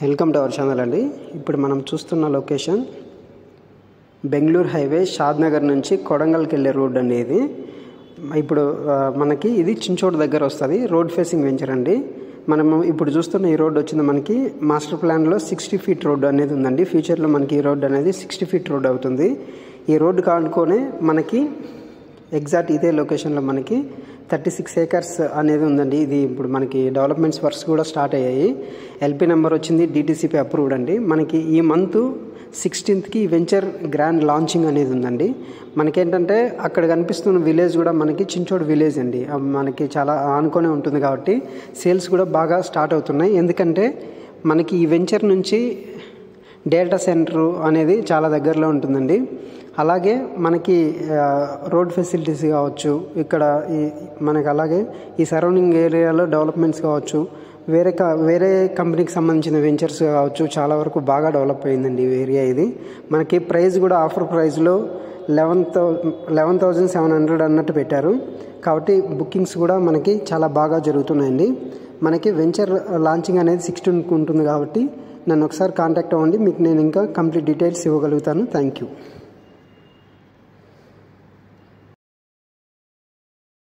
Welcome to our channel అండి. ఇప్పుడు మనం చూస్తున్న లొకేషన్ బెంగళూరు హైవే షాద్నగర్ నుంచి కొడంగల్కి వెళ్ళే రోడ్ అండి. ఇది ఇప్పుడు మనకి ఇది చించోడ్ దగ్గర వస్తుంది. రోడ్ ఫేసింగ్ వెంచర్ అండి. మనము ఇప్పుడు చూస్తున్న ఈ రోడ్ వచ్చింది మనకి మాస్టర్ ప్లాన్లో 60 ఫీట్ రోడ్ అనేది ఉందండి. ఫ్యూచర్లో మనకి ఈ రోడ్ అనేది 60 ఫీట్ రోడ్ అవుతుంది. ఈ రోడ్డు కానుకొనే మనకి ఎగ్జాక్ట్ ఇదే లొకేషన్లో మనకి 36 ఏకర్స్ అనేది ఉందండి. ఇది ఇప్పుడు మనకి డెవలప్మెంట్స్ వర్క్స్ కూడా స్టార్ట్ అయ్యాయి. ఎల్పీ నెంబర్ వచ్చింది, డిటిసిపి అప్రూవ్డ్ అండి. మనకి ఈ month 16th venture grand launching అనేది ఉందండి. మనకేంటంటే అక్కడ కనిపిస్తున్న విలేజ్ కూడా మనకి చించోడ్ విలేజ్ అండి. మనకి చాలా ఆనుకొనే ఉంటుంది కాబట్టి సేల్స్ కూడా బాగా స్టార్ట్ అవుతున్నాయి. ఎందుకంటే మనకి ఈ వెంచర్ నుంచి డేటా సెంటర్ అనేది చాలా దగ్గరలో ఉంటుందండి. అలాగే మనకి రోడ్ ఫెసిలిటీస్ కావచ్చు, ఇక్కడ మనకి అలాగే ఈ సరౌండింగ్ ఏరియాలో డెవలప్మెంట్స్ కావచ్చు, వేరే కంపెనీకి సంబంధించిన వెంచర్స్ కావచ్చు, చాలా వరకు బాగా డెవలప్ అయిందండి ఈ ఏరియా. ఇది మనకి ప్రైస్ కూడా ఆఫర్ ప్రైస్లో 11,700 అన్నట్టు పెట్టారు. కాబట్టి బుకింగ్స్ కూడా మనకి చాలా బాగా జరుగుతున్నాయండి. మనకి వెంచర్ లాంచింగ్ అనేది 16కి ఉంటుంది కాబట్టి నన్ను ఒకసారి కాంటాక్ట్ అవ్వండి. మీకు నేను ఇంకా కంప్లీట్ డీటెయిల్స్ ఇవ్వగలుగుతాను. Thank you.